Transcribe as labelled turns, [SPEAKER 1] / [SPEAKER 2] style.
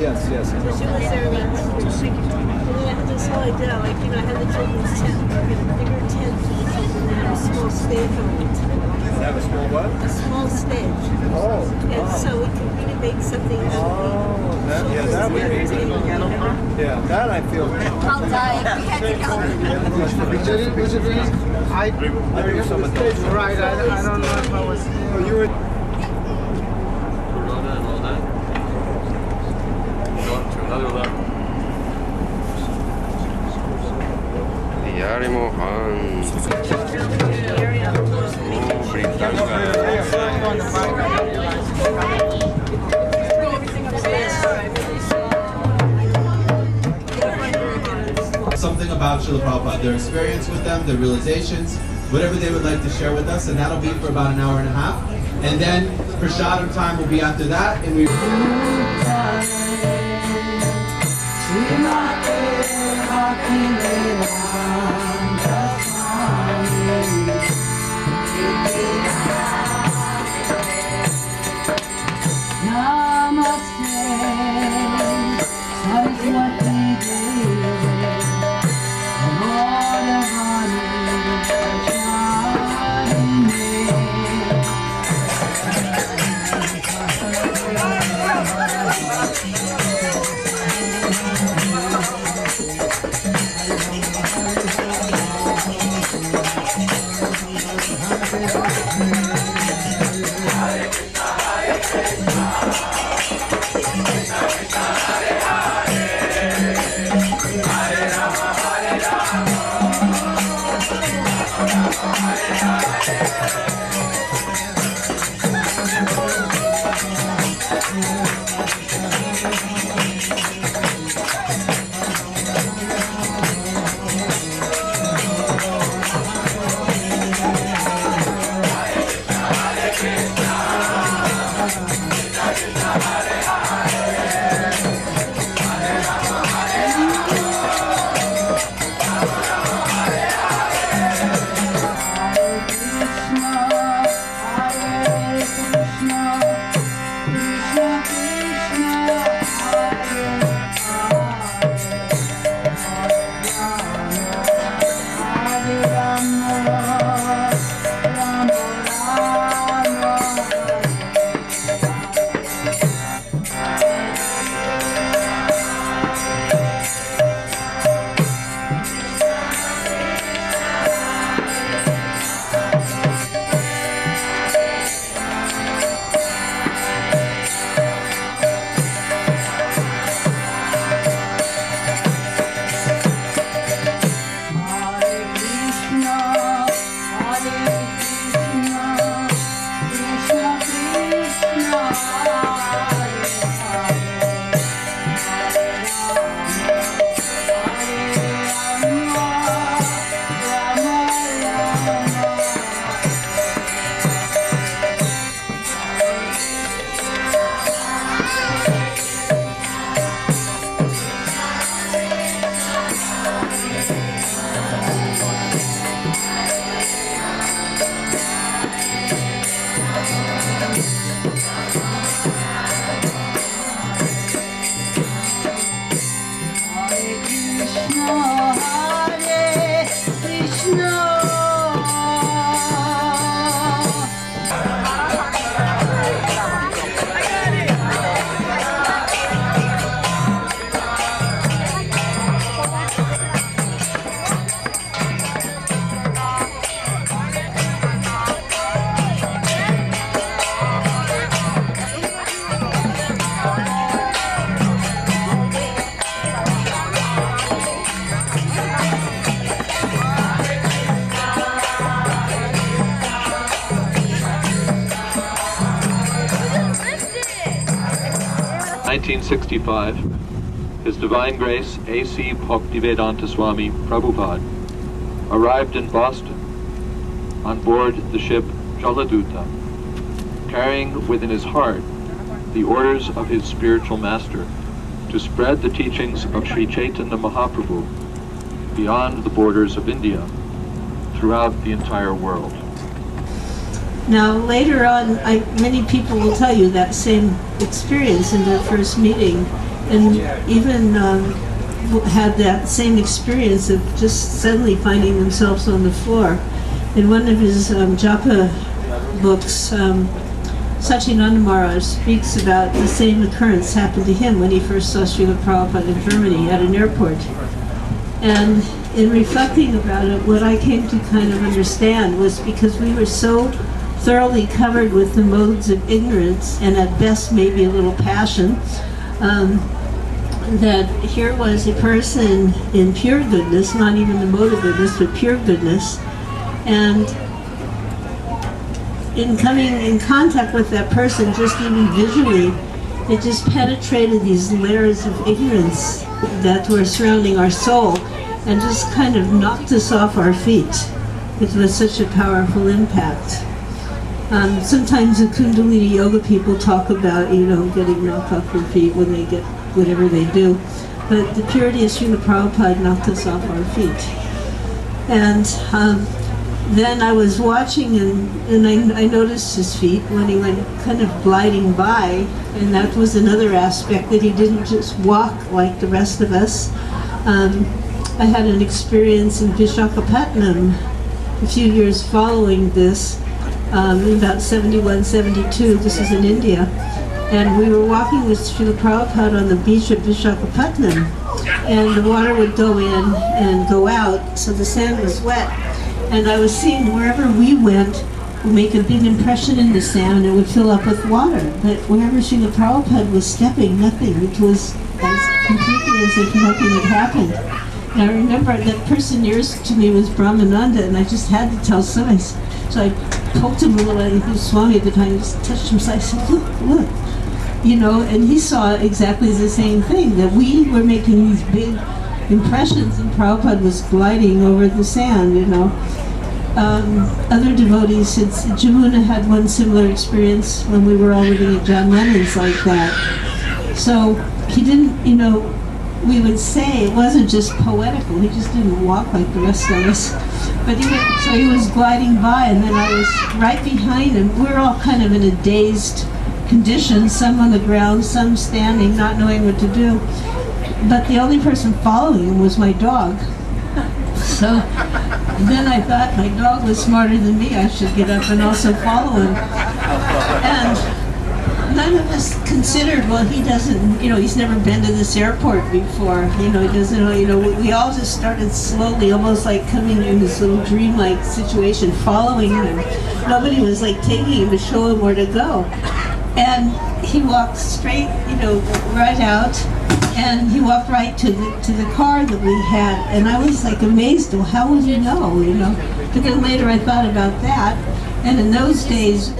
[SPEAKER 1] Yes, yes.
[SPEAKER 2] So she was there about 2 weeks. And then I had this whole idea, like, I had the children's tent, a bigger tent for the children, and a small stage on it.
[SPEAKER 1] Have a small what?
[SPEAKER 2] A small stage.
[SPEAKER 1] Oh.
[SPEAKER 2] And so we could really make something out of
[SPEAKER 1] That would be good. Yeah, that I feel.
[SPEAKER 3] I'll die if we had to go.
[SPEAKER 1] Was it really? I knew some of those. Right, I don't know if I was. Oh, you were.
[SPEAKER 4] Corona and all that. Going to another level.
[SPEAKER 5] Yarimo Han.
[SPEAKER 6] Something about Srila Prabhupada, their experience with them, their realizations, whatever they would like to share with us, and that'll be for about an hour and a half. And then prasadam time will be after that, and we.
[SPEAKER 4] In 1965, His Divine Grace A.C. Bhaktivedanta Swami Prabhupada arrived in Boston on board the ship Jaladuta, carrying within his heart the orders of his spiritual master to spread the teachings of Sri Chaitanya Mahaprabhu beyond the borders of India, throughout the entire world.
[SPEAKER 2] Now, later on, many people will tell you that same experience in their first meeting, and even had that same experience of just suddenly finding themselves on the floor. In one of his japa books, Satyananda Maharaj speaks about the same occurrence happened to him when he first saw Srila Prabhupada in Germany at an airport. And in reflecting about it, what I came to kind of understand was because we were so thoroughly covered with the modes of ignorance, and at best maybe a little passion, that here was a person in pure goodness, not even the mode of goodness, but pure goodness, and in coming in contact with that person, just even visually, it just penetrated these layers of ignorance that were surrounding our soul and just kind of knocked us off our feet. It was such a powerful impact. Sometimes the Kundalini yoga people talk about, getting knocked off your feet when they get whatever they do. But the purity of Srila Prabhupada knocked us off our feet. And then I was watching, and I noticed his feet when he went kind of gliding by, and that was another aspect, that he didn't just walk like the rest of us. I had an experience in Visakhapatnam a few years following this, in about 71, 72, this is in India, and we were walking with Srila Prabhupada on the beach of Visakhapatnam, and the water would go in and go out, so the sand was wet. And I was seeing wherever we went would make a big impression in the sand, and it would fill up with water. But wherever Srila Prabhupada was stepping, nothing. It was as completely as if nothing had happened. And I remember that person nearest to me was Brahmananda, and I just had to tell somebody. So I poked him a little, and he was Swami at the time, just touched him, so I said, look. And he saw exactly the same thing, that we were making these big impressions, and Prabhupada was gliding over the sand, Other devotees, since Jamuna had one similar experience when we were all living at John Lennon's like that. So he didn't, we would say it wasn't just poetical, he just didn't walk like the rest of us. But he was gliding by, and then I was right behind him. We were all kind of in a dazed condition, some on the ground, some standing, not knowing what to do. But the only person following him was my dog. So then I thought my dog was smarter than me, I should get up and also follow him. And none of us considered, well, he doesn't, he's never been to this airport before, he doesn't know, we all just started slowly, almost like coming in this little dreamlike situation, following him. Nobody was like taking him to show him where to go. And he walked straight, right out, and he walked right to the car that we had, and I was like amazed. Well, how would you know? But then later I thought about that, and in those days